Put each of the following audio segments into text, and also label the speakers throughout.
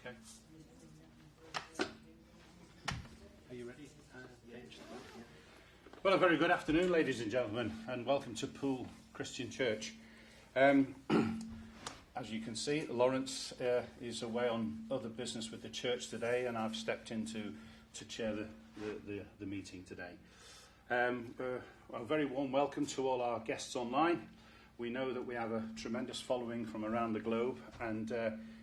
Speaker 1: Okay. Are you ready? Well, a very good afternoon, ladies and gentlemen, and welcome to Poole Christian Church. As you can see, Lawrence is away on other business with the church today, and I've stepped in to chair the meeting today. A very warm welcome to all our guests online. We know that we have a tremendous following from around the globe, and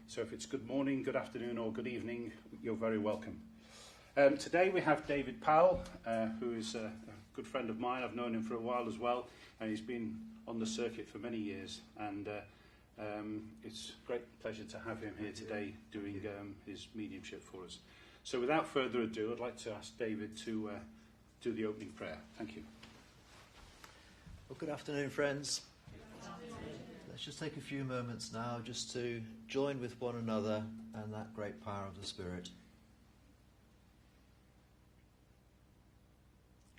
Speaker 1: so if it's good morning, good afternoon or good evening, you're very welcome. Today we have David Powell, who is a good friend of mine. I've known him for a while as well, and he's been on the circuit for many years, and it's a great pleasure to have him here today doing his mediumship for us. So without further ado, I'd like to ask David to do the opening prayer. Thank you.
Speaker 2: Well, good afternoon, friends. Let's just take a few moments now just to join with one another and that great power of the Spirit.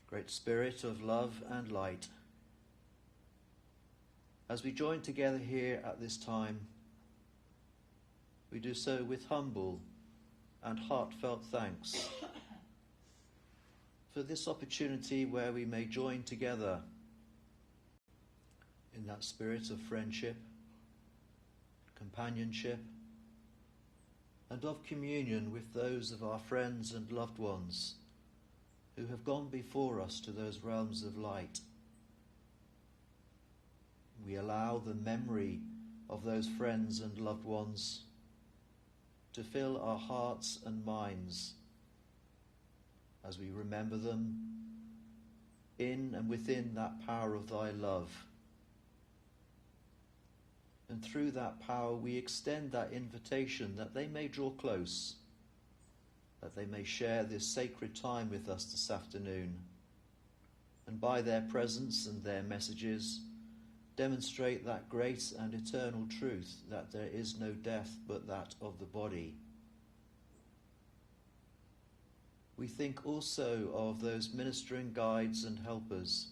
Speaker 2: Great Spirit of love and light, as we join together here at this time, we do so with humble and heartfelt thanks for this opportunity where we may join together in that spirit of friendship, companionship, and of communion with those of our friends and loved ones who have gone before us to those realms of light. We allow the memory of those friends and loved ones to fill our hearts and minds as we remember them in and within that power of thy love. And through that power we extend that invitation that they may draw close, that they may share this sacred time with us this afternoon, and by their presence and their messages demonstrate that great and eternal truth that there is no death but that of the body. We think also of those ministering guides and helpers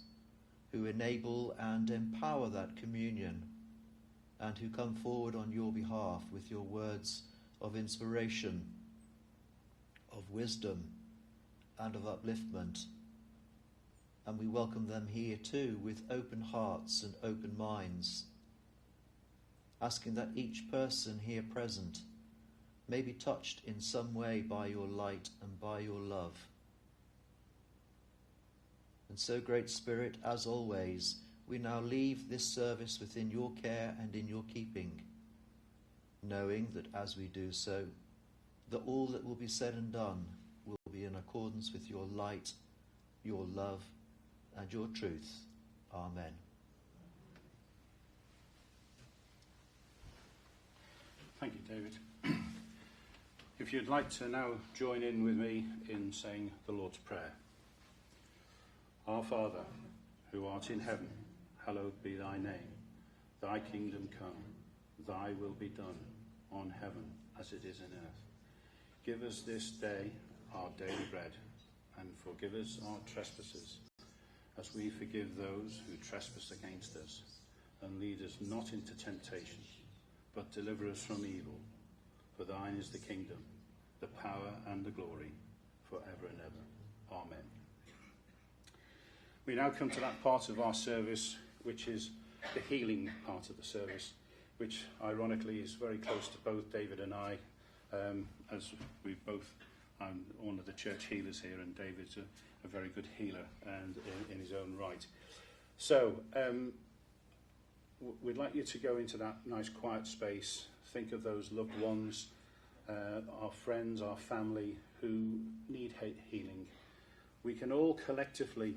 Speaker 2: who enable and empower that communion, and who come forward on your behalf with your words of inspiration, of wisdom, and of upliftment. And we welcome them here too with open hearts and open minds, asking that each person here present may be touched in some way by your light and by your love. And so, Great Spirit, as always, we now leave this service within your care and in your keeping, knowing that as we do so, that all that will be said and done will be in accordance with your light, your love, and your truth. Amen.
Speaker 1: Thank you, David. If you'd like to now join in with me in saying the Lord's Prayer. Our Father, who art in heaven, hallowed be thy name. Thy kingdom come, thy will be done, on heaven as it is in earth. Give us this day our daily bread, and forgive us our trespasses, as we forgive those who trespass against us. And lead us not into temptation, but deliver us from evil. For thine is the kingdom, the power and the glory, forever and ever. Amen. We now come to that part of our service which is the healing part of the service, which ironically is very close to both David and I, as we both, I'm one of the church healers here, and David's a very good healer and in his own right. So we'd like you to go into that nice quiet space, think of those loved ones, our friends, our family who need healing. We can all collectively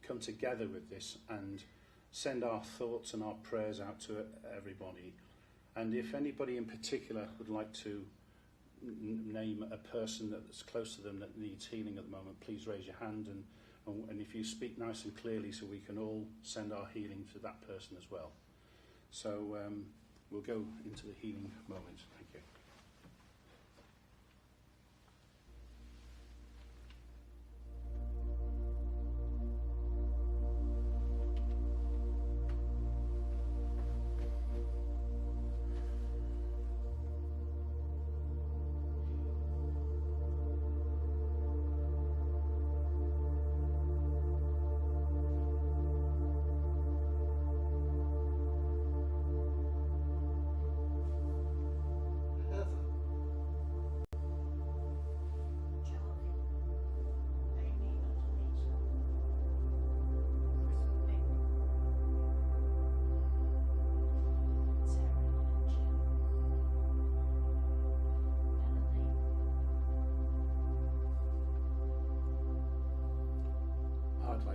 Speaker 1: come together with this and send our thoughts and our prayers out to everybody. And if anybody in particular would like to name a person that's close to them that needs healing at the moment, please raise your hand, and if you speak nice and clearly so we can all send our healing to that person as well. So we'll go into the healing moment. Thank you.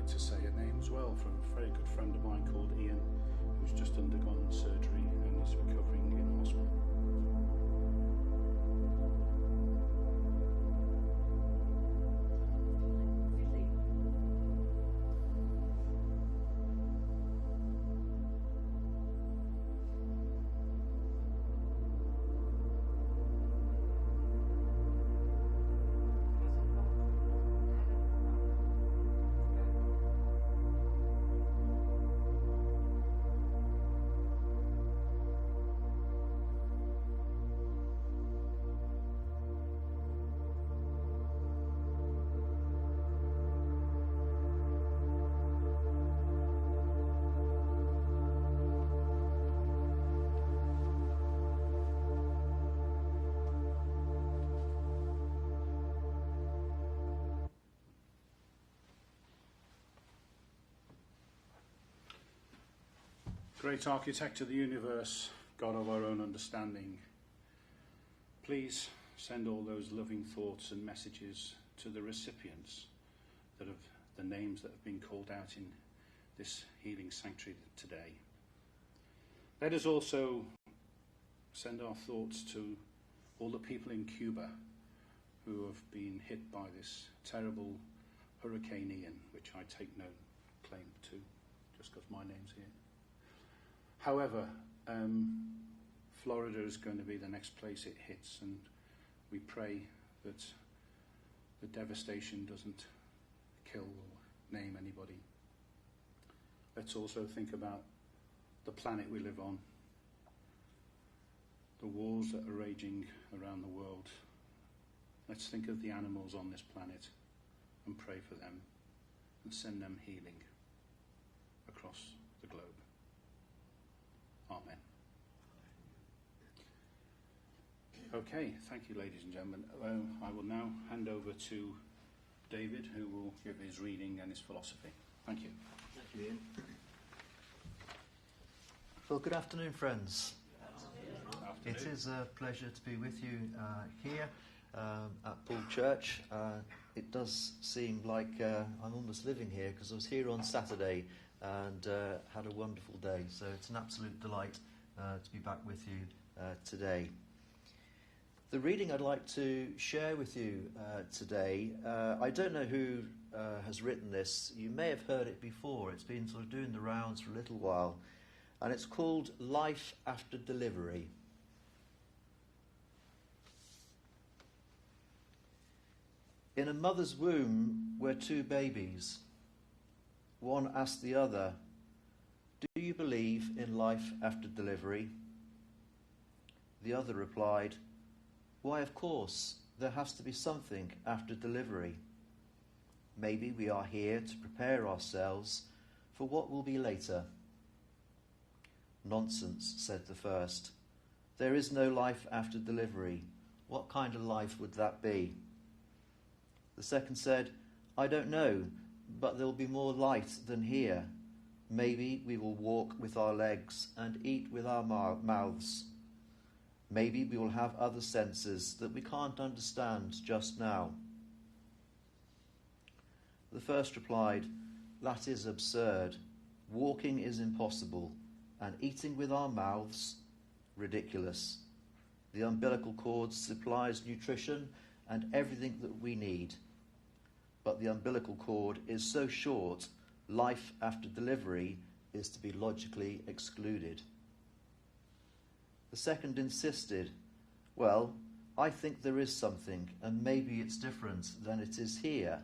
Speaker 1: like to say a name as well from a very good friend of mine called Ian, who's just undergone surgery and is recovering in hospital. Great architect of the universe, God of our own understanding, please send all those loving thoughts and messages to the recipients that have the names that have been called out in this healing sanctuary today. Let us also send our thoughts to all the people in Cuba who have been hit by this terrible Hurricane Ian, which I take no claim to, just because my name's here. However, Florida is going to be the next place it hits, and we pray that the devastation doesn't kill or maim anybody. Let's also think about the planet we live on, the wars that are raging around the world. Let's think of the animals on this planet and pray for them and send them healing across the globe. Amen. Okay, thank you, ladies and gentlemen. I will now hand over to David, who will give his reading and his philosophy. Thank you.
Speaker 2: Thank you, Ian. Well, good afternoon, friends.
Speaker 1: Good afternoon.
Speaker 2: It is a pleasure to be with you here at Poole Church. It does seem like I'm almost living here, because I was here on Saturday and had a wonderful day. So it's an absolute delight to be back with you today. The reading I'd like to share with you today, I don't know who has written this. You may have heard it before. It's been sort of doing the rounds for a little while. And it's called Life After Delivery. In a mother's womb were two babies. One asked the other, "Do you believe in life after delivery?" The other replied, "Why, of course, there has to be something after delivery. Maybe we are here to prepare ourselves for what will be later." "Nonsense," said the first. "There is no life after delivery. What kind of life would that be?" The second said, "I don't know, but there will be more light than here. Maybe we will walk with our legs and eat with our mouths. Maybe we will have other senses that we can't understand just now." The first replied, "That is absurd. Walking is impossible, and eating with our mouths, ridiculous. The umbilical cord supplies nutrition and everything that we need. But the umbilical cord is so short, life after delivery is to be logically excluded." The second insisted, "Well, I think there is something, and maybe it's different than it is here.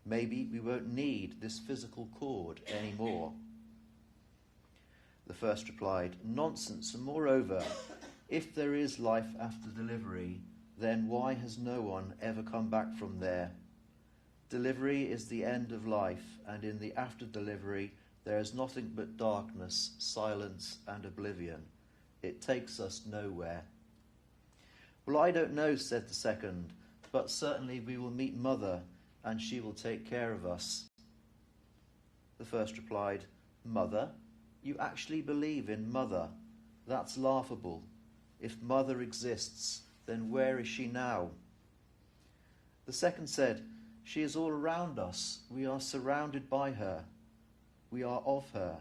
Speaker 2: Maybe we won't need this physical cord anymore." The first replied, "Nonsense, and moreover, if there is life after delivery, then why has no one ever come back from there? Delivery is the end of life, and in the after delivery there is nothing but darkness, silence, and oblivion. It takes us nowhere." "Well, I don't know," said the second, "but certainly we will meet Mother, and she will take care of us." The first replied, "Mother? You actually believe in Mother? That's laughable. If Mother exists, then where is she now?" The second said, She is all around us. We are surrounded by her. We are of her.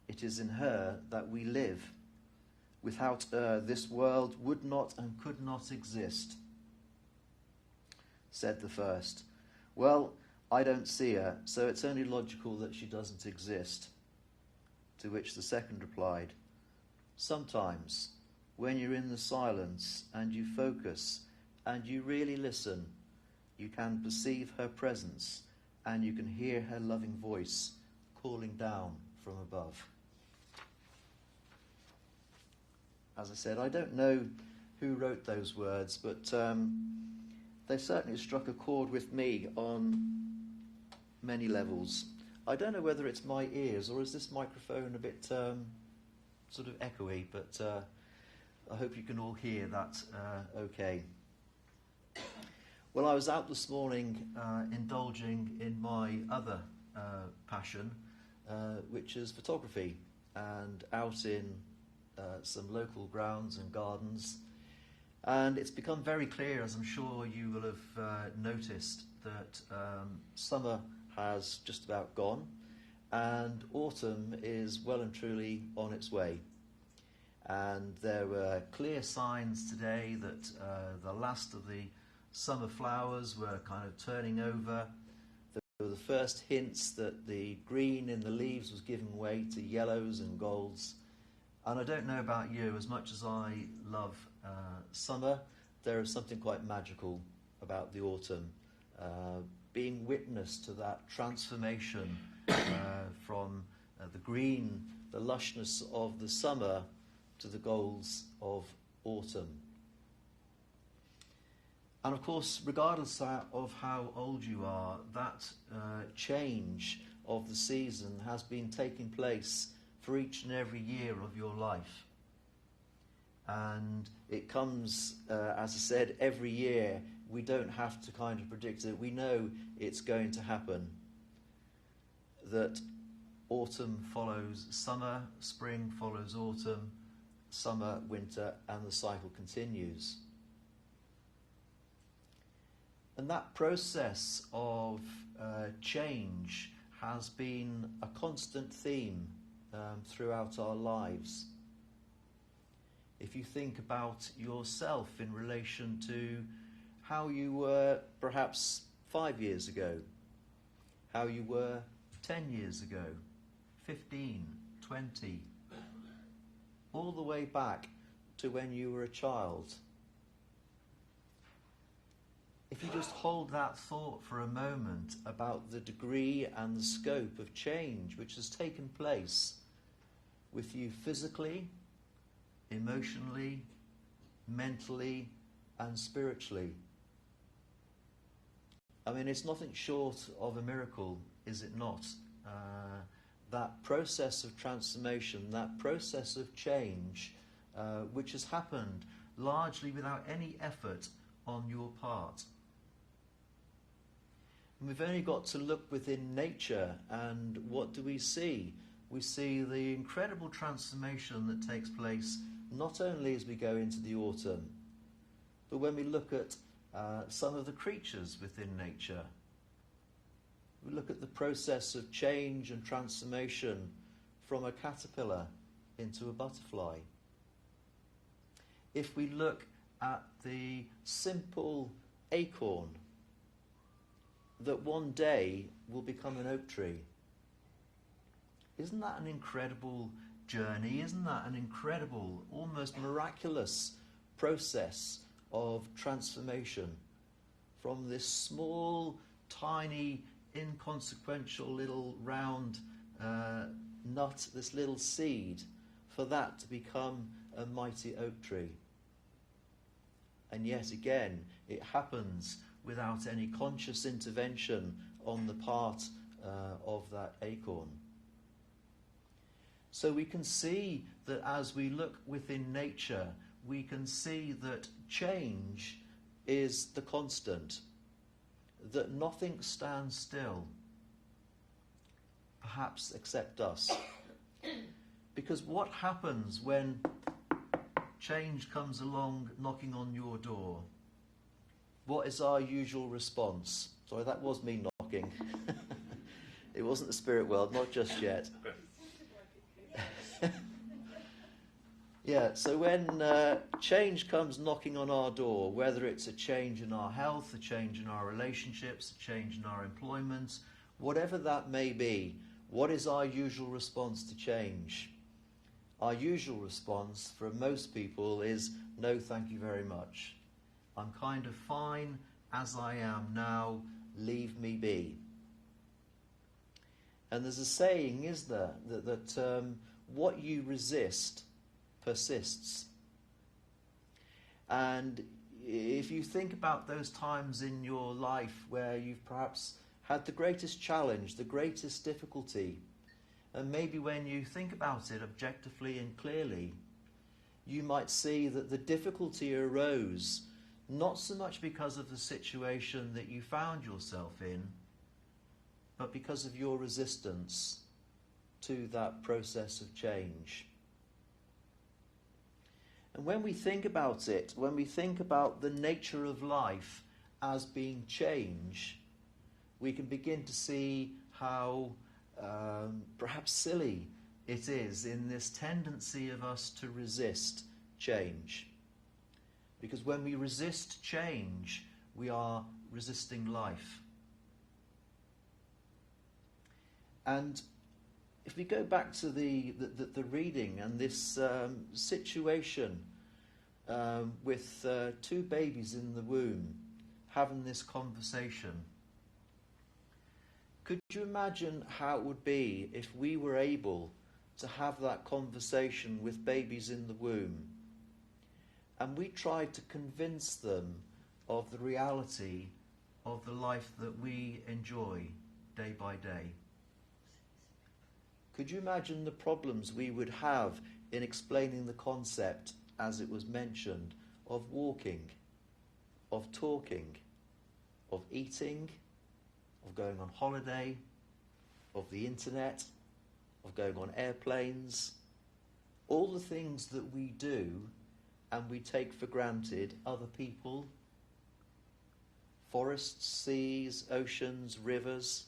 Speaker 2: It is in her that we live. Without her, this world would not and could not exist. Said the first, well, I don't see her, so it's only logical that she doesn't exist. To which the second replied, sometimes, when you're in the silence and you focus and you really listen, you can perceive her presence and you can hear her loving voice calling down from above. As I said, I don't know who wrote those words, but they certainly struck a chord with me on many levels. I don't know whether it's my ears or is this microphone a bit sort of echoey, but I hope you can all hear that okay. Well, I was out this morning indulging in my other passion, which is photography, and out in some local grounds and gardens. And it's become very clear, as I'm sure you will have noticed, that summer has just about gone and autumn is well and truly on its way. And there were clear signs today that the last of the summer flowers were kind of turning over. There were the first hints that the green in the leaves was giving way to yellows and golds. And I don't know about you, as much as I love summer, there is something quite magical about the autumn. Being witness to that transformation from the green, the lushness of the summer, to the golds of autumn. And of course, regardless of how old you are, that change of the season has been taking place for each and every year of your life. And it comes, as I said, every year. We don't have to kind of predict it. We know it's going to happen. That autumn follows summer, spring follows autumn, summer, winter, and the cycle continues. And that process of change has been a constant theme throughout our lives. If you think about yourself in relation to how you were perhaps 5 years ago, how you were 10 years ago, 15, 20, all the way back to when you were a child. If you just hold that thought for a moment about the degree and the scope of change which has taken place with you physically, emotionally, mentally, and spiritually. I mean, it's nothing short of a miracle, is it not? That process of transformation, that process of change, which has happened largely without any effort on your part. And we've only got to look within nature, and what do we see? We see the incredible transformation that takes place not only as we go into the autumn, but when we look at some of the creatures within nature. We look at the process of change and transformation from a caterpillar into a butterfly. If we look at the simple acorn that one day will become an oak tree, isn't that an incredible journey? Isn't that an incredible, almost miraculous process of transformation from this small, tiny, inconsequential little round nut, this little seed, for that to become a mighty oak tree? And yet again, it happens without any conscious intervention on the part of that acorn. So we can see that as we look within nature, we can see that change is the constant, that nothing stands still, perhaps except us. Because what happens when change comes along knocking on your door? What is our usual response? Sorry, that was me knocking. It wasn't the spirit world, not just yet. Yeah, so when change comes knocking on our door, whether it's a change in our health, a change in our relationships, a change in our employment, whatever that may be, what is our usual response to change? Our usual response for most people is, no, thank you very much. I'm kind of fine as I am now, leave me be. And there's a saying, is there, that what you resist persists. And if you think about those times in your life where you've perhaps had the greatest challenge, the greatest difficulty, and maybe when you think about it objectively and clearly, you might see that the difficulty arose not so much because of the situation that you found yourself in, but because of your resistance to that process of change. And when we think about it, when we think about the nature of life as being change, we can begin to see how perhaps silly it is in this tendency of us to resist change. Because when we resist change, we are resisting life. And if we go back to the reading and this situation with two babies in the womb having this conversation, could you imagine how it would be if we were able to have that conversation with babies in the womb and we tried to convince them of the reality of the life that we enjoy day by day? Could you imagine the problems we would have in explaining the concept, as it was mentioned, of walking, of talking, of eating, of going on holiday, of the internet, of going on airplanes, all the things that we do and we take for granted, other people, forests, seas, oceans, rivers,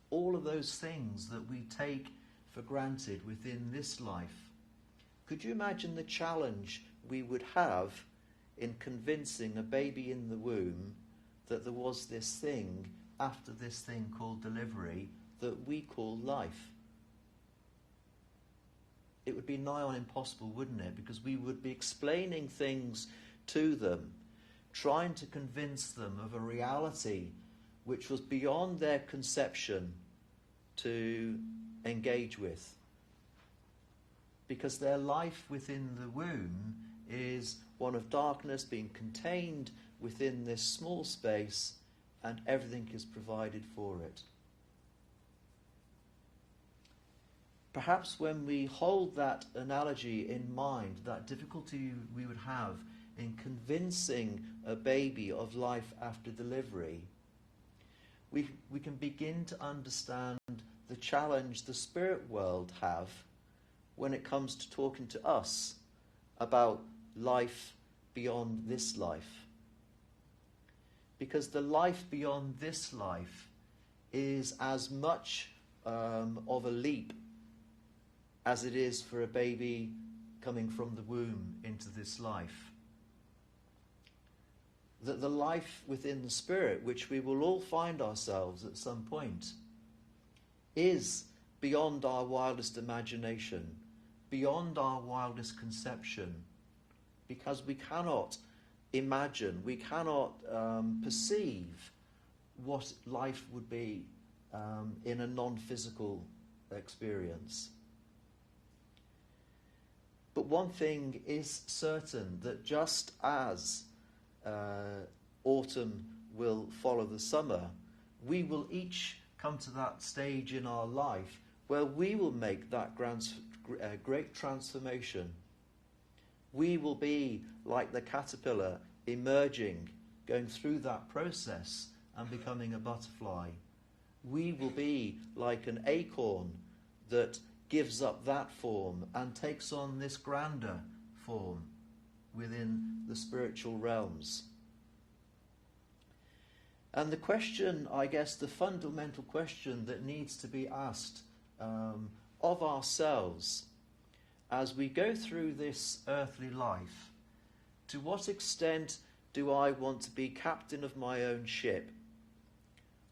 Speaker 2: all of those things that we take for granted within this life. Could you imagine the challenge we would have in convincing a baby in the womb that there was this thing after this thing called delivery that we call life? It would be nigh on impossible, wouldn't it? Because we would be explaining things to them, trying to convince them of a reality which was beyond their conception to engage with. Because their life within the womb is one of darkness, being contained within this small space, and everything is provided for it. Perhaps when we hold that analogy in mind, that difficulty we would have in convincing a baby of life after delivery, we can begin to understand the challenge the spirit world have when it comes to talking to us about life beyond this life. Because the life beyond this life is as much of a leap as it is for a baby coming from the womb into this life. That the life within the spirit, which we will all find ourselves at some point, is beyond our wildest imagination, beyond our wildest conception, because we cannot imagine, we cannot perceive what life would be in a non-physical experience. But one thing is certain, that just as autumn will follow the summer, we will each come to that stage in our life where we will make that great transformation. We will be like the caterpillar emerging, going through that process and becoming a butterfly. We will be like an acorn that gives up that form and takes on this grander form within the spiritual realms. And the question, I guess, the fundamental question that needs to be asked of ourselves as we go through this earthly life, to what extent do I want to be captain of my own ship?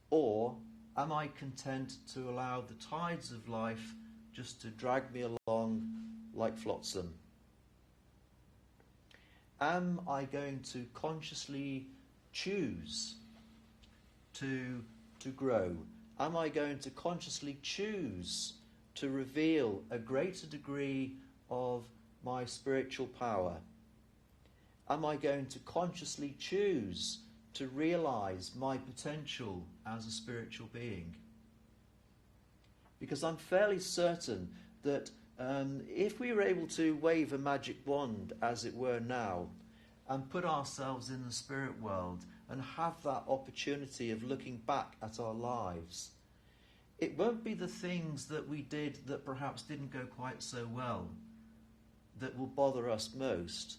Speaker 2: Or am I content to allow the tides of life just to drag me along like flotsam? Am I going to consciously choose to grow? Am I going to consciously choose to reveal a greater degree of my spiritual power? Am I going to consciously choose to realize my potential as a spiritual being? Because I'm fairly certain that if we were able to wave a magic wand, as it were now, and put ourselves in the spirit world and have that opportunity of looking back at our lives, it won't be the things that we did that perhaps didn't go quite so well that will bother us most.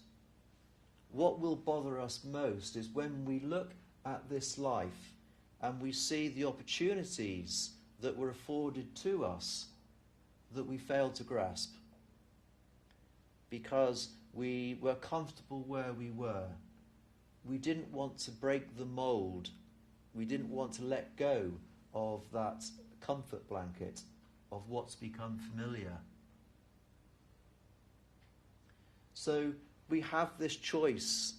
Speaker 2: What will bother us most is when we look at this life and we see the opportunities that were afforded to us that we failed to grasp because we were comfortable where we were. We didn't want to break the mould. We didn't want to let go of that comfort blanket of what's become familiar. So we have this choice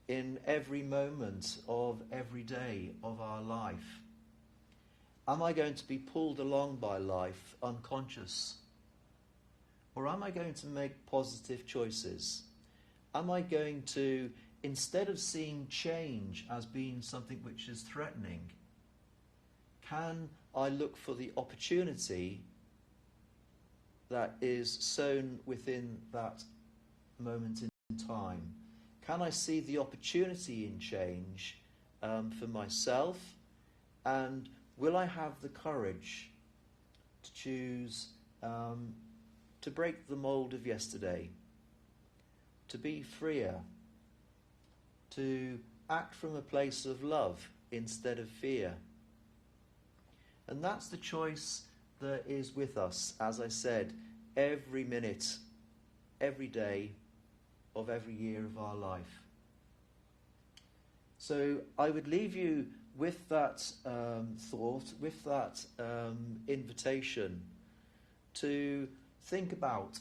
Speaker 2: in every moment of every day of our life. Am I going to be pulled along by life unconscious? Or am I going to make positive choices? Am I going to, instead of seeing change as being something which is threatening, can I look for the opportunity that is sown within that moment in time? Can I see the opportunity in change for myself? And will I have the courage to choose to break the mould of yesterday, to be freer, to act from a place of love instead of fear? And that's the choice that is with us, as I said, every minute, every day of every year of our life. So I would leave you with that thought, with that invitation to think about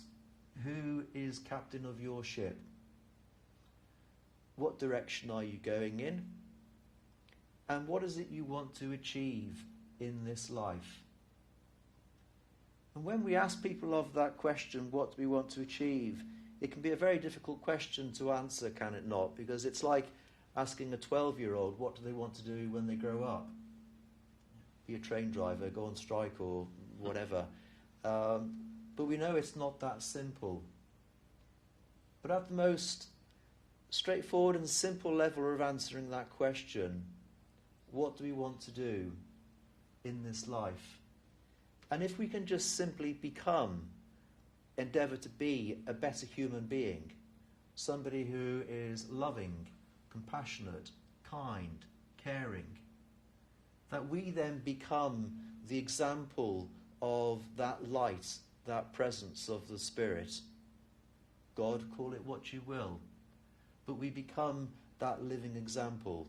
Speaker 2: who is captain of your ship. What direction are you going in? And what is it you want to achieve in this life? And when we ask people of that question, what do we want to achieve, it can be a very difficult question to answer, can it not? Because it's like asking a 12-year-old what do they want to do when they grow up. Be a train driver, go on strike or whatever. But we know it's not that simple. But at the most straightforward and simple level of answering that question, what do we want to do in this life? And if we can just simply endeavour to be a better human being, somebody who is loving, compassionate, kind, caring, that we then become the example of that light, that presence of the Spirit. God, call it what you will, but we become that living example.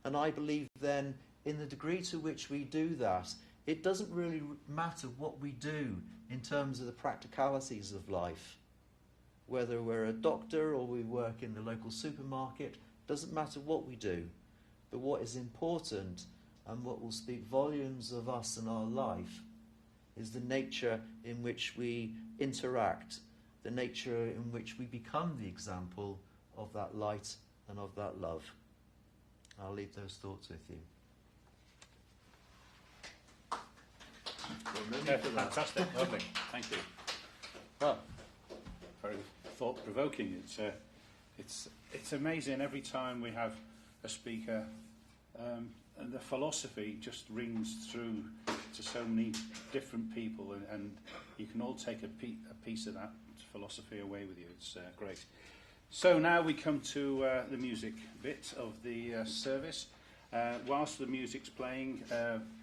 Speaker 2: And I believe then, in the degree to which we do that, it doesn't really matter what we do in terms of the practicalities of life. Whether we're a doctor or we work in the local supermarket, doesn't matter what we do. But what is important and what will speak volumes of us and our life is the nature in which we interact, the nature in which we become the example of that light and of that love. I'll leave those thoughts with you.
Speaker 1: Yeah, fantastic, lovely, thank you. Well, very thought-provoking. It's amazing every time we have a speaker, and the philosophy just rings through to so many different people, and you can all take a piece of that philosophy away with you. It's great. So now we come to the music bit of the service, Whilst the music's playing,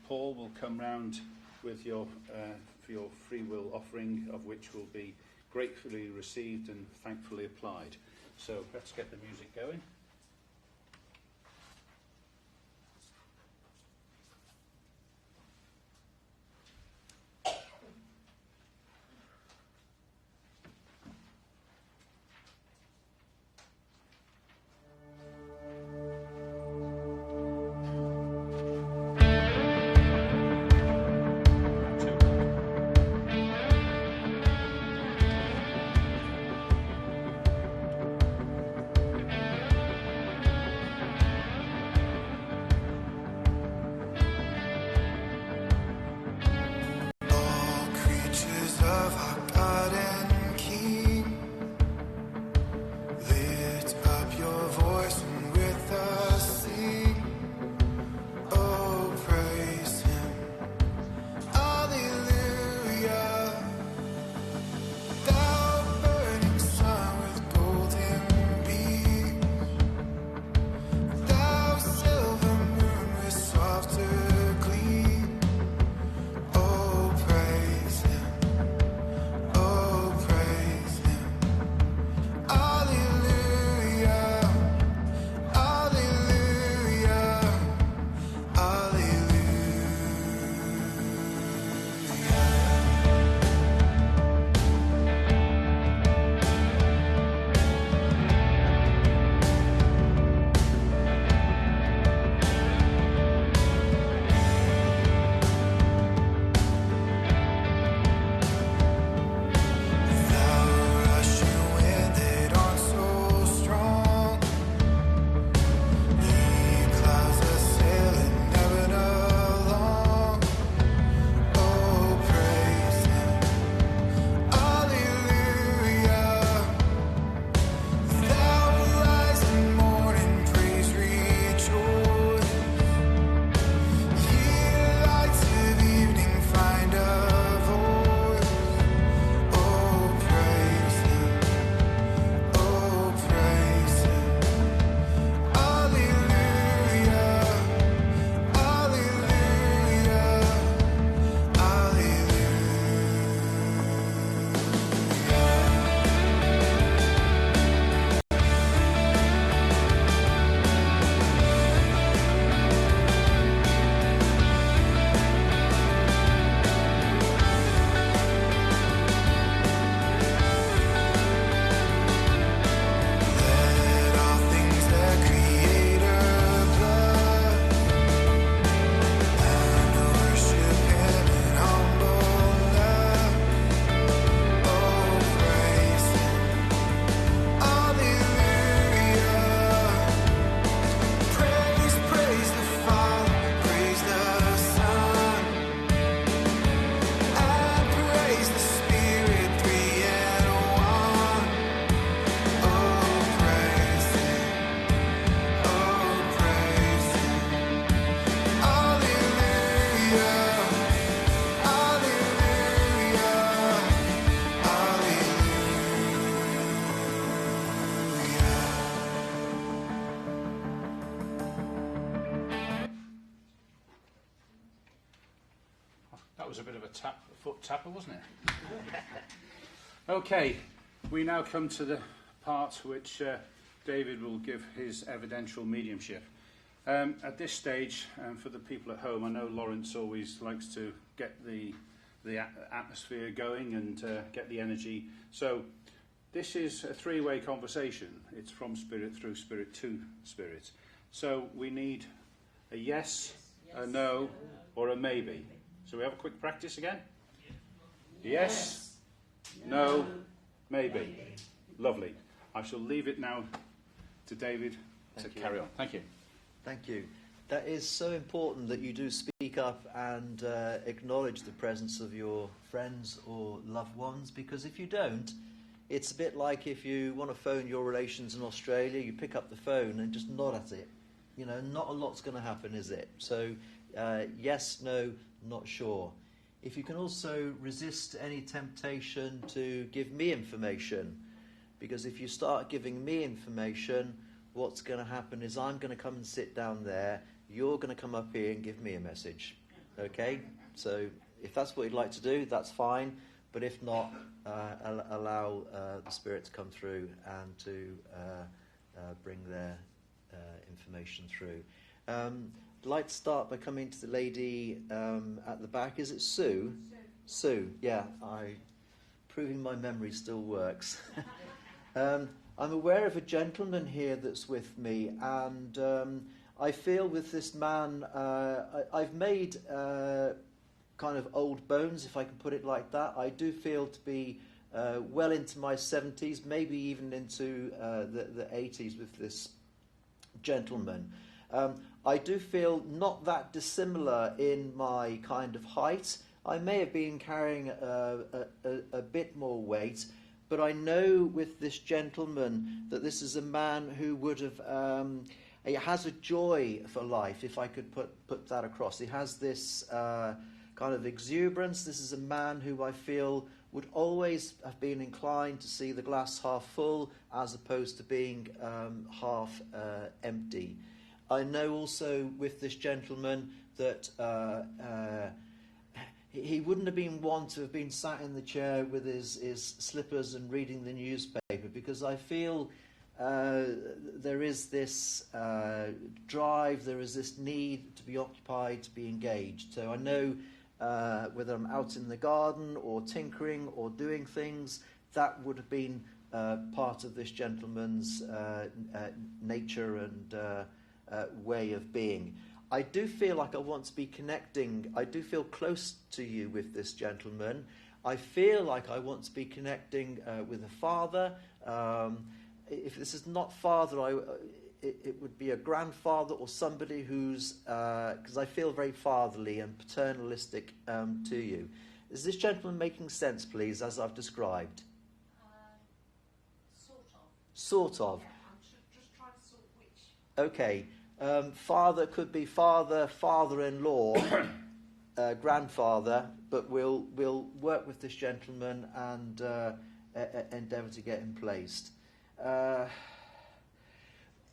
Speaker 1: Paul will come round with your for your free will offering, of which will be gratefully received and thankfully applied. So let's get the music going. Was a bit of a foot tapper, wasn't it? Okay, we now come to the part which David will give his evidential mediumship. At this stage, for the people at home, I know Lawrence always likes to get the atmosphere going and get the energy. So this is a three-way conversation. It's from spirit through spirit to spirit. So we need a yes, a no, or a maybe. So we have a quick practice again? Yes, no, maybe. Lovely. I shall leave it now to David to carry on. Thank you.
Speaker 2: Thank you. That is so important that you do speak up and acknowledge the presence of your friends or loved ones, because if you don't, it's a bit like if you want to phone your relations in Australia, you pick up the phone and just nod at it. You know, not a lot's going to happen, is it? So, yes, no, not sure. If you can also resist any temptation to give me information, because if you start giving me information, what's going to happen is I'm going to come and sit down there, you're going to come up here and give me a message. Okay? So if that's what you'd like to do, that's fine. But if not, allow the Spirit to come through and to bring their information through. I'd like to start by coming to the lady at the back. Is it Sue? Sue, yeah. Proving my memory still works. I'm aware of a gentleman here that's with me, and I feel with this man, I've made kind of old bones, if I can put it like that. I do feel to be well into my 70s, maybe even into the 80s with this gentleman. I do feel not that dissimilar in my kind of height. I may have been carrying a bit more weight, but I know with this gentleman that this is a man who would have... he has a joy for life, if I could put that across. He has this kind of exuberance. This is a man who I feel would always have been inclined to see the glass half full as opposed to being half empty. I know also with this gentleman that he wouldn't have been one to have been sat in the chair with his slippers and reading the newspaper, because I feel there is this drive, there is this need to be occupied, to be engaged. So I know whether I'm out in the garden or tinkering or doing things, that would have been part of this gentleman's nature and way of being. I do feel like I want to be connecting. I do feel close to you with this gentleman. I feel like I want to be connecting with a father. If this is not father, it would be a grandfather or somebody who's... because I feel very fatherly and paternalistic to you. Is this gentleman making sense, please, as I've described? Sort of.
Speaker 3: Yeah, I'm just trying to sort which.
Speaker 2: Okay. Father could be father, father-in-law, grandfather, but we'll work with this gentleman and endeavour to get him placed.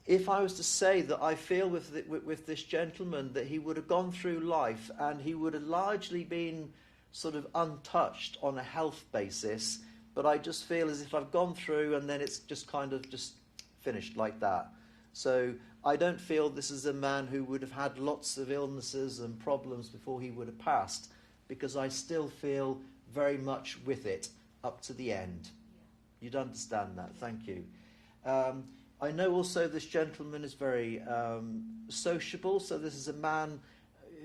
Speaker 2: If I was to say that I feel with this gentleman that he would have gone through life and he would have largely been sort of untouched on a health basis, but I just feel as if I've gone through and then it's just kind of just finished like that. So I don't feel this is a man who would have had lots of illnesses and problems before he would have passed, because I still feel very much with it up to the end. Yeah. You'd understand that. Thank you. I know also this gentleman is very sociable, so this is a man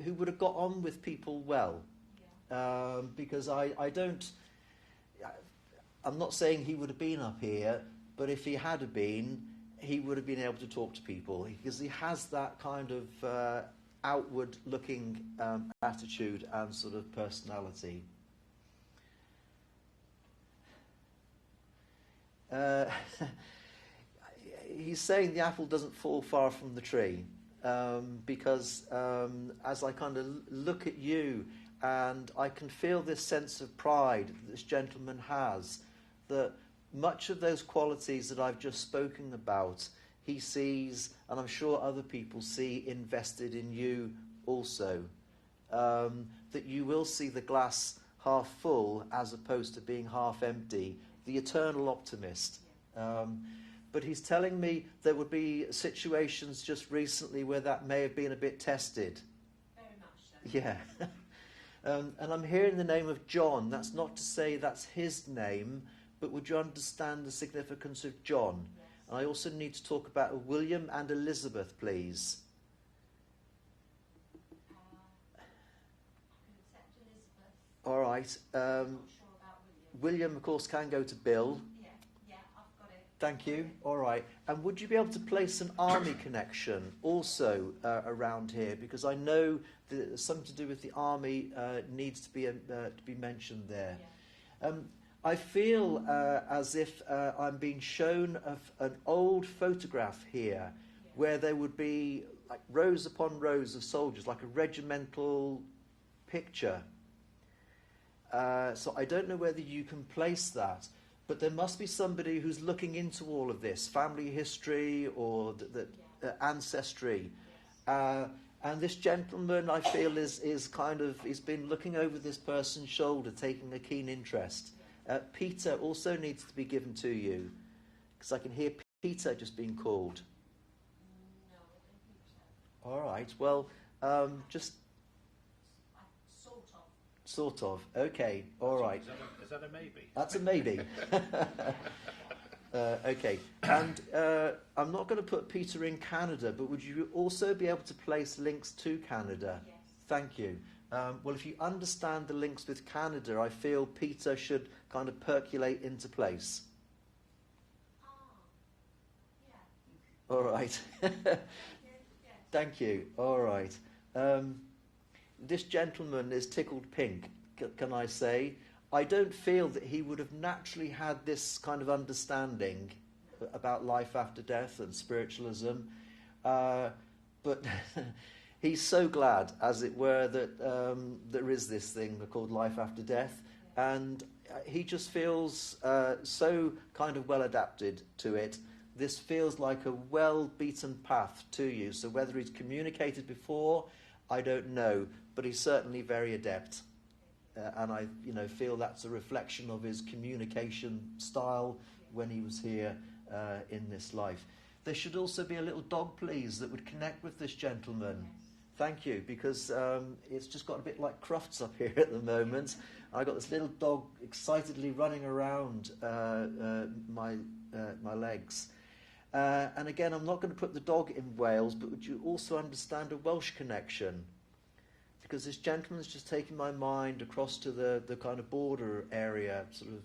Speaker 2: who would have got on with people well. Yeah. Because I'm not saying he would have been up here, but if he had been, he would have been able to talk to people, because he has that kind of outward-looking attitude and sort of personality. He's saying the apple doesn't fall far from the tree, because as I kind of look at you, and I can feel this sense of pride that this gentleman has, that much of those qualities that I've just spoken about, he sees, and I'm sure other people see, invested in you also. That you will see the glass half full as opposed to being half empty. The eternal optimist. But he's telling me there would be situations just recently where that may have been a bit tested.
Speaker 3: Very much so.
Speaker 2: Yeah. And I'm hearing the name of John. That's not to say that's his name, but would you understand the significance of John?
Speaker 3: Yes.
Speaker 2: And I also need to talk about William and Elizabeth, please.
Speaker 3: I can accept Elizabeth.
Speaker 2: All right.
Speaker 3: I'm not sure about William.
Speaker 2: William, of course, can go to Bill.
Speaker 3: Yeah, I've got it.
Speaker 2: Thank you. All right. And would you be able to place an army connection also around here? Because I know that something to do with the army needs to be mentioned there.
Speaker 3: Yeah.
Speaker 2: I feel as if I'm being shown an old photograph here, where there would be like rows upon rows of soldiers, like a regimental picture. So I don't know whether you can place that, but there must be somebody who's looking into all of this, family history or the ancestry. And this gentleman, I feel, is kind of, he's been looking over this person's shoulder, taking a keen interest. Peter also needs to be given to you, because I can hear Peter just being called.
Speaker 3: No, I don't think so.
Speaker 2: All right, well, just
Speaker 3: Sort of.
Speaker 2: Okay, all right.
Speaker 1: Is that a maybe?
Speaker 2: That's a maybe. Okay, and I'm not going to put Peter in Canada, but would you also be able to place links to Canada?
Speaker 3: Yes.
Speaker 2: Thank you. Well, if you understand the links with Canada, I feel Peter should kind of percolate into place.
Speaker 3: Ah. Yeah.
Speaker 2: All right.
Speaker 3: Yes.
Speaker 2: Thank you. All right. This gentleman is tickled pink, can I say? I don't feel that he would have naturally had this kind of understanding about life after death and spiritualism, but he's so glad, as it were, that there is this thing called life after death, and he just feels so kind of well adapted to it. This feels like a well-beaten path to you. So whether he's communicated before, I don't know, but he's certainly very adept. And I, feel that's a reflection of his communication style when he was here in this life. There should also be a little dog, please, that would connect with this gentleman. Thank you, because it's just got a bit like Crufts up here at the moment. I got this little dog excitedly running around my legs. And again, I'm not going to put the dog in Wales, but would you also understand a Welsh connection? Because this gentleman's just taken my mind across to the kind of border area, sort of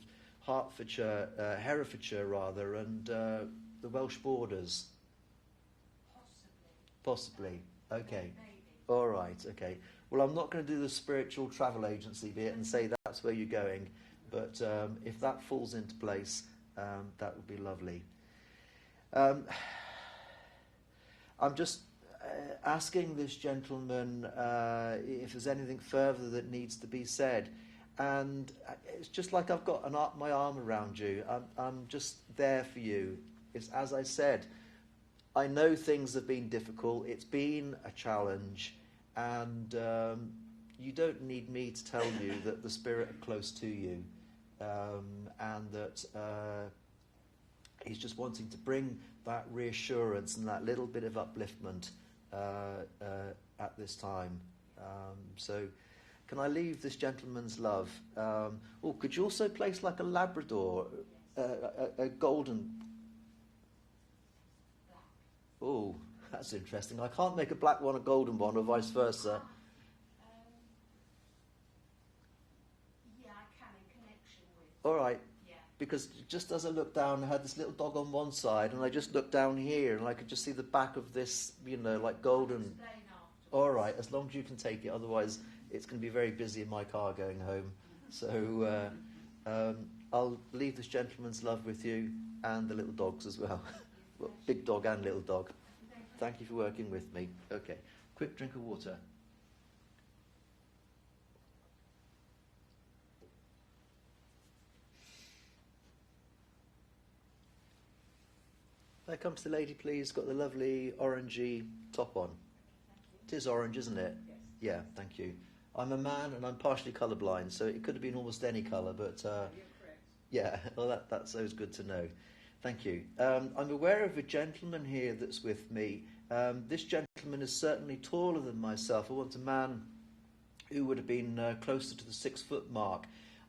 Speaker 2: Herefordshire rather, and the Welsh borders. Possibly. Okay.
Speaker 3: Maybe.
Speaker 2: All right. Okay. Well, I'm not going to do the spiritual travel agency bit and say that's where you're going, but if that falls into place, that would be lovely. I'm just asking this gentleman if there's anything further that needs to be said, and it's just like I've got my arm around you. I'm just there for you. It's as I said, I know things have been difficult. It's been a challenge, and you don't need me to tell you that the Spirit are close to you, and that He's just wanting to bring that reassurance and that little bit of upliftment at this time. So can I leave this gentleman's love? Could you also place like a Labrador, a golden... Oh, that's interesting. I can't make a black one a golden one or vice versa.
Speaker 3: Yeah, I can in connection with...
Speaker 2: All right.
Speaker 3: Yeah.
Speaker 2: Because just as I looked down, I had this little dog on one side, and I just looked down here, and I could just see the back of this, like golden...
Speaker 3: Explain afterwards.
Speaker 2: All right, as long as you can take it. Otherwise, it's going to be very busy in my car going home. So I'll leave this gentleman's love with you and the little dogs as well. Well, big dog and little dog. Thank you for working with me. Okay, quick drink of water. There comes the lady, please. Got the lovely orangey top on. It is orange, isn't it?
Speaker 3: Yes.
Speaker 2: Yeah, thank you. I'm a man and I'm partially colourblind, so it could have been almost any colour, but
Speaker 3: You're correct.
Speaker 2: yeah, well, that's always good to know. Thank you. I'm aware of a gentleman here that's with me. This gentleman is certainly taller than myself. I want a man who would have been closer to the 6 foot mark.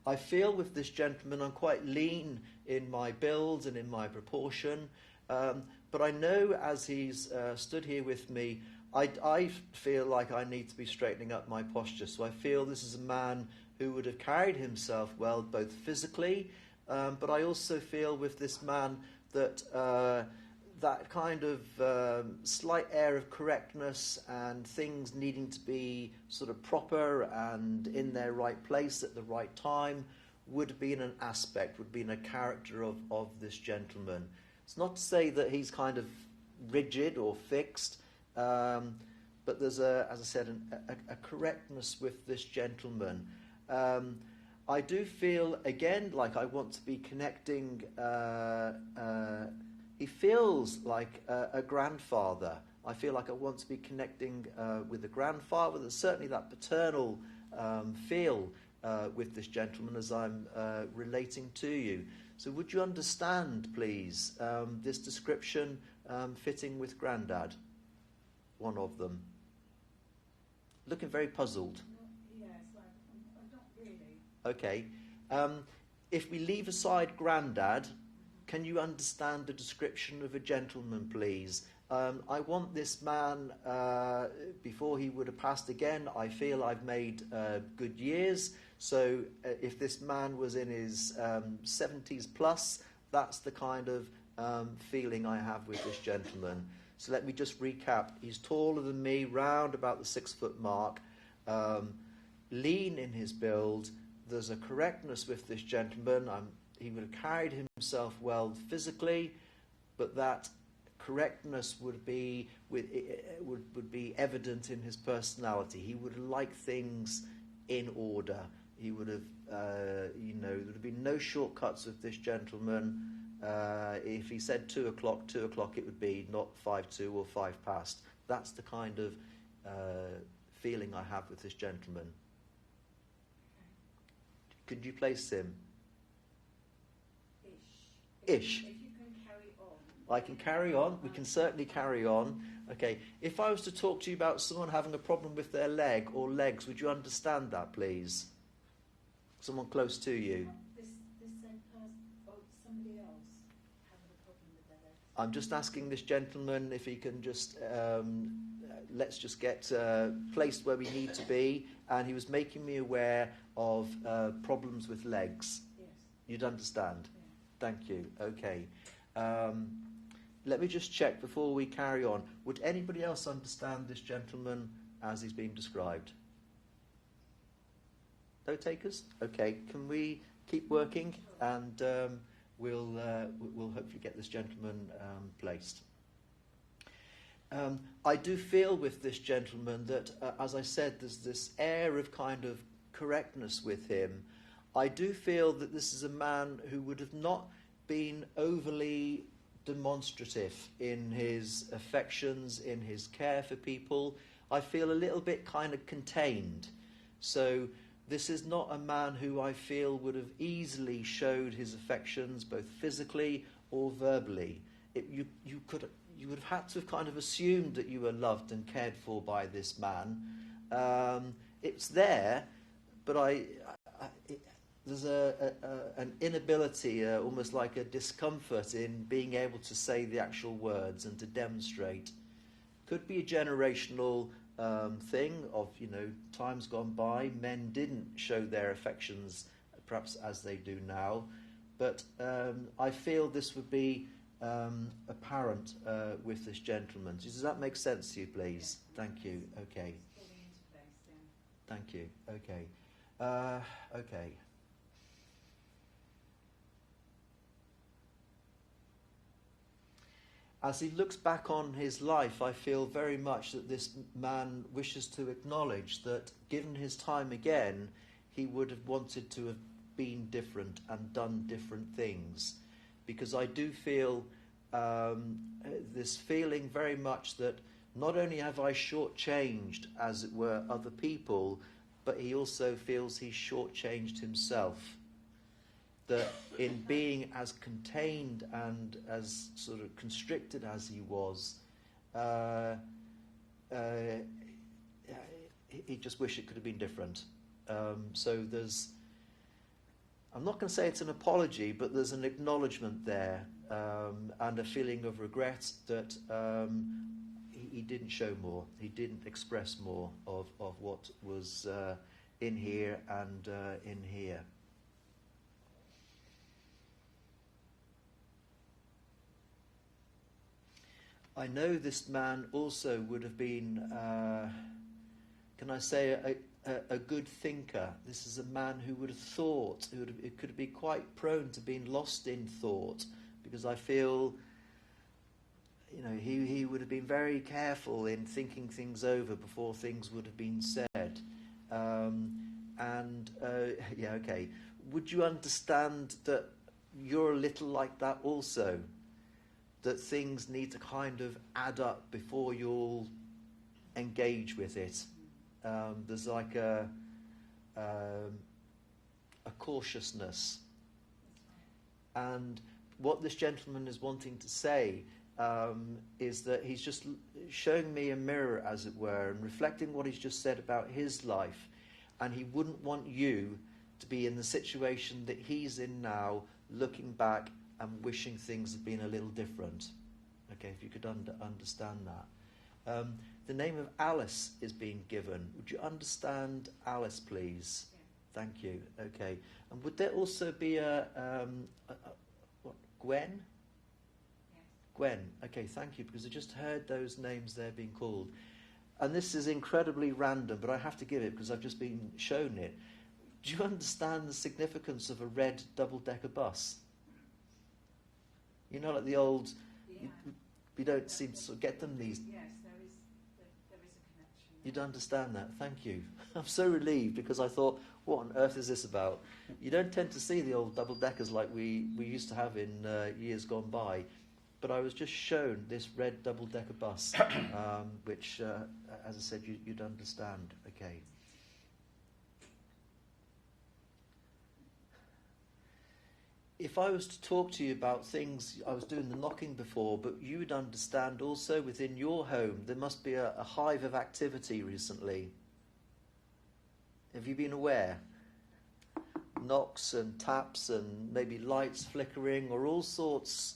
Speaker 2: I feel with this gentleman I'm quite lean in my build and in my proportion, but I know as he's stood here with me, I feel like I need to be straightening up my posture. So I feel this is a man who would have carried himself well, both physically, but I also feel with this man that that kind of slight air of correctness and things needing to be sort of proper and in their right place at the right time would have been an aspect, would have been a character of this gentleman. It's not to say that he's kind of rigid or fixed, but there's as I said, a correctness with this gentleman. I do feel, again, like I want to be connecting. He feels like a grandfather, I feel like I want to be connecting with the grandfather. There's certainly that paternal feel with this gentleman as I'm relating to you. So would you understand, please, this description fitting with Grandad? One of them. Looking very puzzled.
Speaker 3: Yes, I'm not really.
Speaker 2: Okay. If we leave aside Grandad, can you understand the description of a gentleman, please? I want this man, before he would have passed again, I feel I've made good years. So if this man was in his 70s plus, that's the kind of feeling I have with this gentleman. So let me just recap. He's taller than me, round about the 6 foot mark, lean in his build. There's a correctness with this gentleman. He would have carried himself well physically, but that correctness would be evident in his personality. He would like things in order. He would have, there would have been no shortcuts with this gentleman. If he said 2 o'clock, 2 o'clock it would be, not 5 to or 5 past. That's the kind of feeling I have with this gentleman. Could you place him? Ish.
Speaker 3: If you can carry on.
Speaker 2: I can carry on. We can certainly carry on. Okay. If I was to talk to you about someone having a problem with their leg or legs, would you understand that, please? Someone close to you.
Speaker 3: This same person or somebody else having a problem with their legs.
Speaker 2: I'm just asking this gentleman if he can just let's just get placed where we need to be. And he was making me aware of problems with legs.
Speaker 3: Yes.
Speaker 2: You'd understand.
Speaker 3: Yeah.
Speaker 2: Thank you. Okay. Let me just check before we carry on. Would anybody else understand this gentleman as he's being described? No takers? Okay. Can we keep working and we'll hopefully get this gentleman placed. I do feel with this gentleman that, as I said, there's this air of kind of correctness with him. I do feel that this is a man who would have not been overly demonstrative in his affections, in his care for people. I feel a little bit kind of contained. So this is not a man who I feel would have easily showed his affections, both physically or verbally. You would have had to have kind of assumed that you were loved and cared for by this man. It's there, but there's an inability, almost like a discomfort in being able to say the actual words and to demonstrate. Could be a generational thing of, times gone by, men didn't show their affections perhaps as they do now, but I feel this would be apparent with this gentleman. Does that make sense to you, please? Thank you. Okay. Thank you. Okay. Okay. As he looks back on his life, I feel very much that this man wishes to acknowledge that, given his time again, he would have wanted to have been different and done different things. Because I do feel this feeling very much that not only have I shortchanged, as it were, other people, but he also feels he's shortchanged himself. That in being as contained and as sort of constricted as he was, he just wished it could have been different. So I'm not going to say it's an apology, but there's an acknowledgement there, and a feeling of regret that he didn't show more, he didn't express more of what was in here and in here. I know this man also would have been, can I say, a good thinker. This is a man who would have thought, it could be quite prone to being lost in thought, because I feel, he would have been very careful in thinking things over before things would have been said. Okay. Would you understand that you're a little like that also? that things need to kind of add up before you'll engage with it. There's like a cautiousness. And what this gentleman is wanting to say is that he's just showing me a mirror, as it were, and reflecting what he's just said about his life. And he wouldn't want you to be in the situation that he's in now, looking back and wishing things had been a little different. Okay, if you could understand that. The name of Alice is being given. Would you understand Alice, please? Yeah. Thank you. Okay. And would there also be what, Gwen? Yes. Gwen. Okay, thank you, because I just heard those names there being called. And this is incredibly random, but I have to give it because I've just been shown it. Do you understand the significance of a red double-decker bus? You know, like the old... Yeah. You don't seem to sort of get them these...
Speaker 3: Yes, there is a connection.
Speaker 2: You'd understand that. Thank you. I'm so relieved, because I thought, what on earth is this about? You don't tend to see the old double-deckers like we used to have in years gone by. But I was just shown this red double-decker bus, which, as I said, you'd understand. Okay. If I was to talk to you about things, I was doing the knocking before, but you would understand also within your home there must be a hive of activity recently. Have you been aware? Knocks and taps and maybe lights flickering or all sorts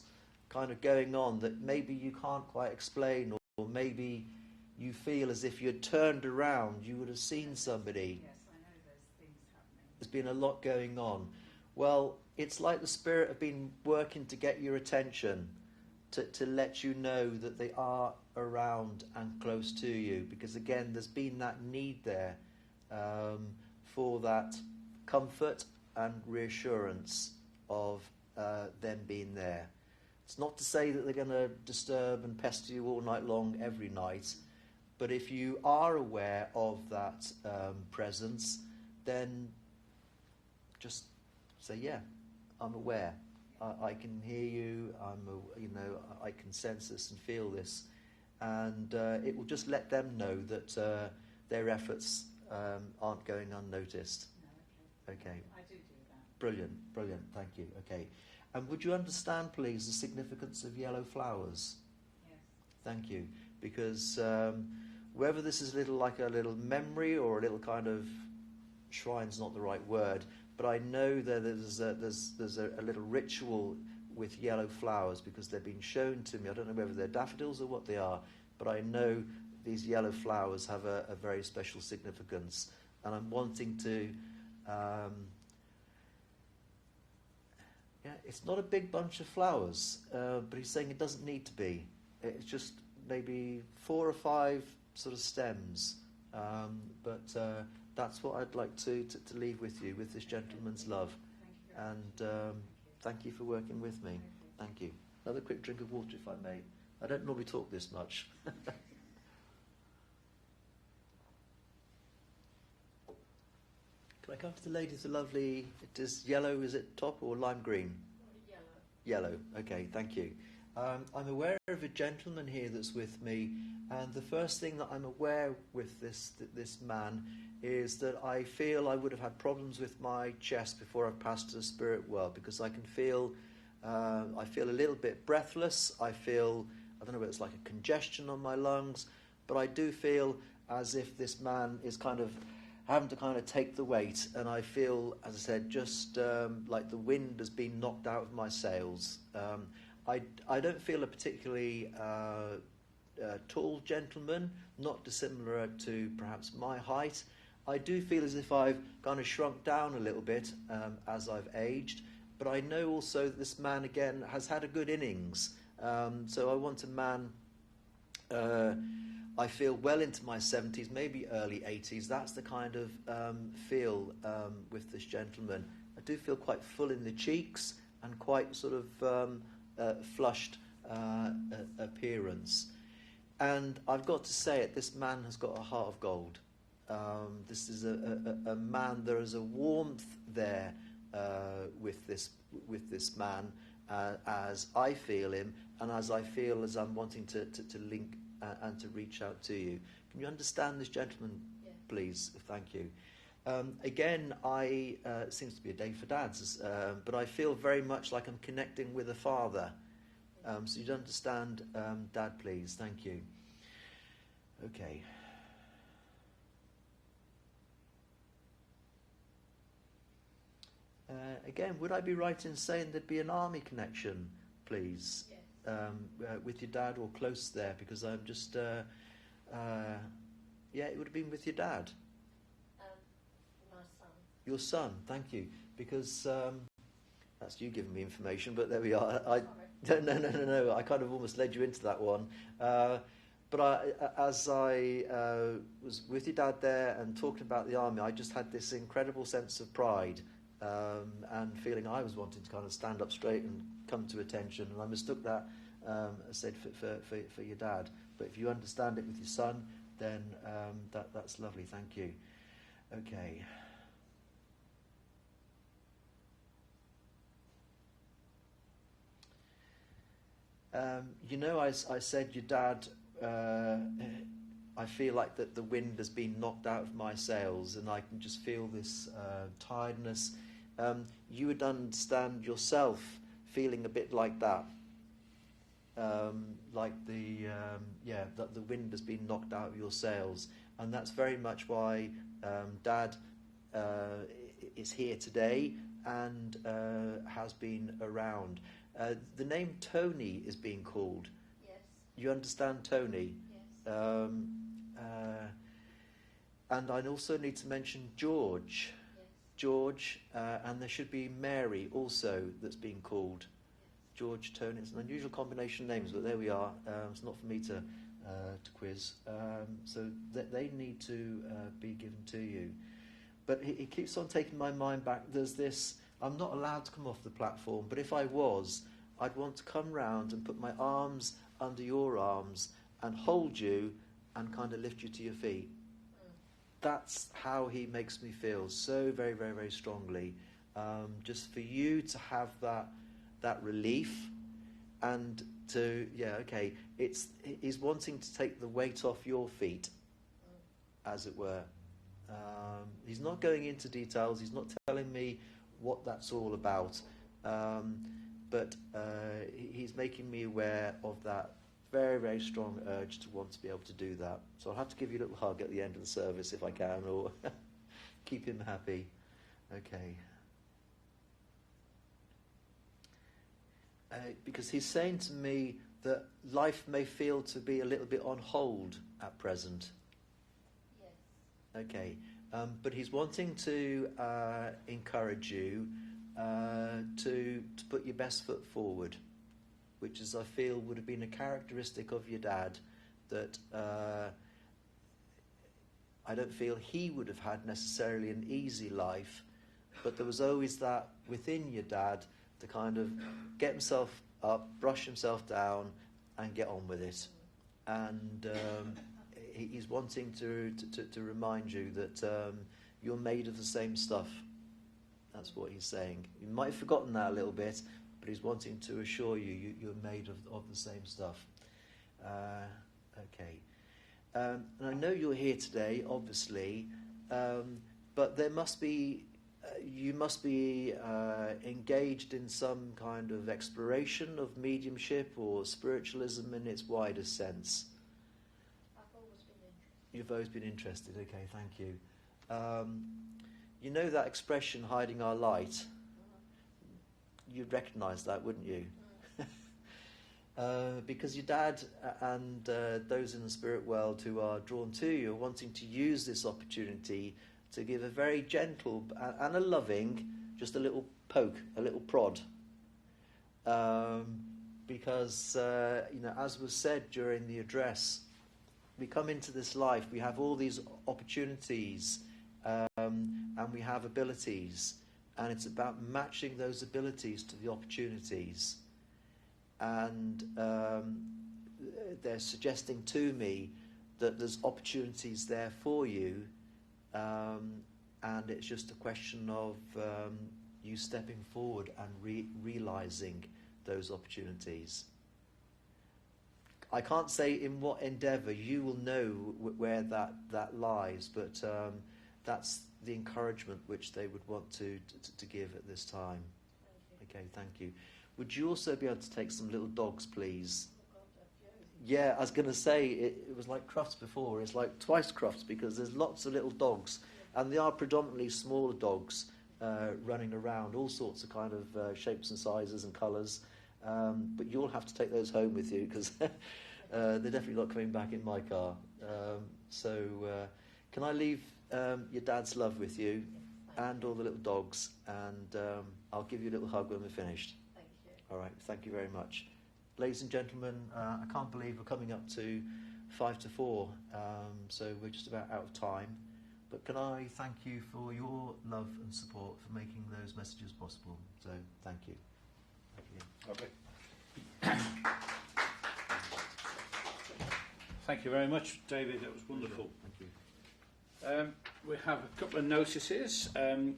Speaker 2: kind of going on that maybe you can't quite explain, or maybe you feel as if you'd turned around, you would have seen somebody.
Speaker 3: Yes, I know there's things happening.
Speaker 2: There's been a lot going on. Well, it's like the Spirit have been working to get your attention, to let you know that they are around and close to you, because again, there's been that need there for that comfort and reassurance of them being there. It's not to say that they're going to disturb and pester you all night long every night, but if you are aware of that presence, then just say, yeah, I'm aware. I can hear you. I can sense this and feel this, and it will just let them know that their efforts aren't going unnoticed.
Speaker 3: No,
Speaker 2: okay.
Speaker 3: I do that.
Speaker 2: Brilliant. Thank you. Okay. And would you understand, please, the significance of yellow flowers?
Speaker 3: Yes.
Speaker 2: Thank you. Because whether this is like a little memory or a little kind of shrine's not the right word, but I know that there's a little ritual with yellow flowers because they've been shown to me. I don't know whether they're daffodils or what they are, but I know these yellow flowers have a very special significance, and I'm wanting to. It's not a big bunch of flowers, but he's saying it doesn't need to be. It's just maybe 4 or 5 sort of stems, but that's what I'd like to leave with you, with this gentleman's love. And thank you for working with me. Thank you. Another quick drink of water, if I may. I don't normally talk this much. Can I come to the lady with the lovely... It is yellow, is it top or lime green? Yellow. Okay, thank you. I'm aware of a gentleman here that's with me, and the first thing that I'm aware with this man is that I feel I would have had problems with my chest before I've passed to the spirit world, because I can feel I feel a little bit breathless. I don't know whether it's like a congestion on my lungs, but I do feel as if this man is kind of having to kind of take the weight, and I feel, as I said, just like the wind has been knocked out of my sails. I don't feel a particularly tall gentleman, not dissimilar to perhaps my height. I do feel as if I've kind of shrunk down a little bit as I've aged, but I know also that this man, again, has had a good innings. So I want a man... I feel well into my 70s, maybe early 80s. That's the kind of feel with this gentleman. I do feel quite full in the cheeks and quite sort of flushed appearance. And I've got to say it, this man has got a heart of gold. This is a man, there is a warmth there with this man, as I feel him, and as I feel as I'm wanting to link and to reach out to you. Can you understand this, gentleman, please? Thank you. Again, it seems to be a day for dads, but I feel very much like I'm connecting with a father. So you'd understand, Dad, please. Thank you. Okay. Again, would I be right in saying there'd be an army connection, please?
Speaker 3: Yes.
Speaker 2: With your dad or close there? Because I'm just... it would have been with your dad.
Speaker 3: My son.
Speaker 2: Your son, thank you. Because that's you giving me information, but there we are. No. I kind of almost led you into that one. But as I was with your dad there and talking about the army, I just had this incredible sense of pride and feeling I was wanting to kind of stand up straight and come to attention. And I mistook that, I said, for your dad. But if you understand it with your son, then that's lovely. Thank you. Okay. I said your dad, I feel like that the wind has been knocked out of my sails and I can just feel this tiredness. You would understand yourself feeling a bit like that. Like that the wind has been knocked out of your sails. And that's very much why Dad is here today and has been around. The name Tony is being called.
Speaker 3: Yes.
Speaker 2: You understand Tony?
Speaker 3: Yes.
Speaker 2: And I also need to mention George.
Speaker 3: Yes.
Speaker 2: George, and there should be Mary also that's being called.
Speaker 3: Yes.
Speaker 2: George, Tony. It's an unusual combination of names, but there we are. It's not for me to quiz. So they need to be given to you. But it keeps on taking my mind back. There's this... I'm not allowed to come off the platform, but if I was, I'd want to come round and put my arms under your arms and hold you and kind of lift you to your feet. That's how he makes me feel, so very, very, very strongly. Just for you to have that relief and to, he's wanting to take the weight off your feet, as it were. He's not going into details, he's not telling me what that's all about, but he's making me aware of that very, very strong urge to want to be able to do that. So I'll have to give you a little hug at the end of the service if I can, or keep him happy. Okay. Because he's saying to me that life may feel to be a little bit on hold at present.
Speaker 3: Yes.
Speaker 2: Okay. But he's wanting to encourage you to put your best foot forward, which is, I feel, would have been a characteristic of your dad that I don't feel he would have had necessarily an easy life, but there was always that within your dad to kind of get himself up, brush himself down, and get on with it. And he's wanting to remind you that you're made of the same stuff. That's what he's saying. You might have forgotten that a little bit, but he's wanting to assure you're made of the same stuff. Okay. And I know you're here today, obviously, but there must be, you must be engaged in some kind of exploration of mediumship or spiritualism in its wider sense. You've always been interested. Okay, thank you. You know that expression, hiding our light? You'd recognise that, wouldn't you? Because your dad and those in the spirit world who are drawn to you are wanting to use this opportunity to give a very gentle and a loving, just a little poke, a little prod. Because, as was said during the address, we come into this life, we have all these opportunities, and we have abilities, and it's about matching those abilities to the opportunities. And they're suggesting to me that there's opportunities there for you, and it's just a question of you stepping forward and realising those opportunities. I can't say in what endeavour. You will know where that lies, but that's the encouragement which they would want to give at this time. Okay, thank you. Would you also be able to take some little dogs, please? Yeah, I was going to say, it was like Crufts before. It's like twice Crufts because there's lots of little dogs, and they are predominantly smaller dogs running around, all sorts of kind of shapes and sizes and colours. But you'll have to take those home with you because they're definitely not coming back in my car. So can I leave your dad's love with you and all the little dogs, and I'll give you a little hug when we're finished.
Speaker 3: Thank you.
Speaker 2: All right, thank you very much. Ladies and gentlemen, I can't believe we're coming up to 5:45, so we're just about out of time. But can I thank you for your love and support for making those messages possible? So thank you. Thank you.
Speaker 1: Lovely. Thank you very much, David. That was wonderful.
Speaker 2: Thank you.
Speaker 1: We have a couple of notices. A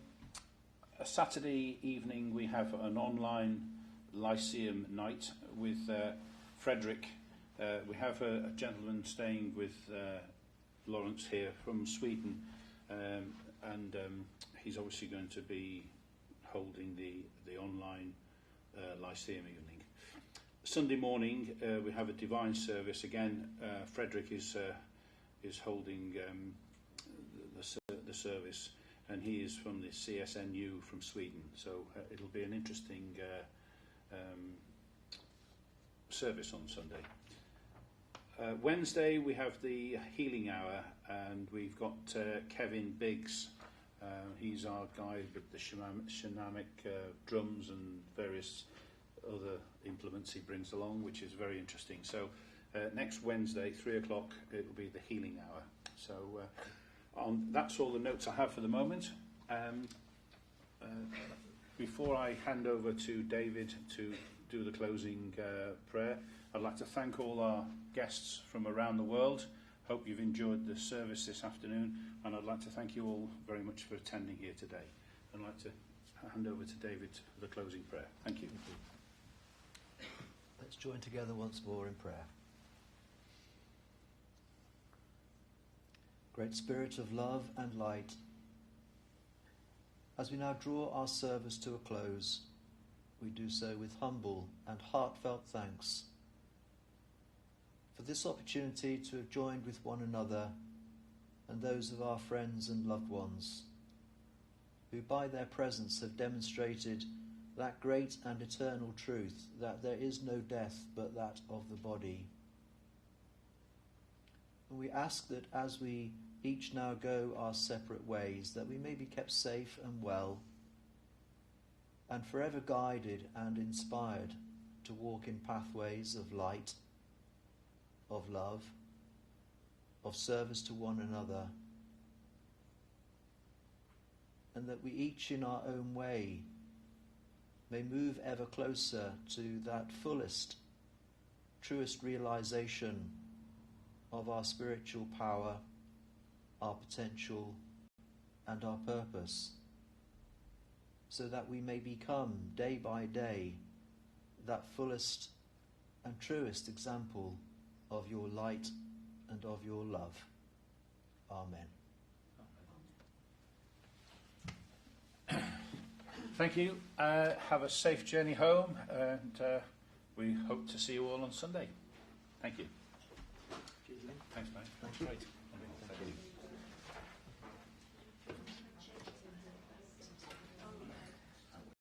Speaker 1: Saturday evening we have an online Lyceum night with Frederick. We have a gentleman staying with Lawrence here from Sweden, and he's obviously going to be holding the online Lyceum evening. Sunday morning we have a divine service again. Frederick is holding the service, and he is from the CSNU from Sweden, so it'll be an interesting service on Sunday. Wednesday we have the healing hour, and we've got Kevin Biggs. He's our guy with the shamanic drums and various other implements he brings along, which is very interesting. So next Wednesday, 3 o'clock, it will be the healing hour. So that's all the notes I have for the moment. Before I hand over to David to do the closing prayer, I'd like to thank all our guests from around the world. Hope you've enjoyed the service this afternoon, and I'd like to thank you all very much for attending here today. I'd like to hand over to David for the closing prayer. Thank you.
Speaker 2: Let's join together once more in prayer. Great Spirit of love and light, as we now draw our service to a close, we do so with humble and heartfelt thanks for this opportunity to have joined with one another and those of our friends and loved ones, who by their presence have demonstrated that great and eternal truth that there is no death but that of the body. And we ask that as we each now go our separate ways, that we may be kept safe and well, and forever guided and inspired to walk in pathways of light, of love, of service to one another, and that we each in our own way may move ever closer to that fullest, truest realization of our spiritual power, our potential, and our purpose, so that we may become day by day that fullest and truest example of your light and of your love. Amen.
Speaker 1: Thank you. Have a safe journey home, and we hope to see you all on Sunday. Thank you.
Speaker 2: Cheers, Lynn.
Speaker 1: Thanks, mate.
Speaker 2: Thank you.
Speaker 1: Great.
Speaker 2: Thank you.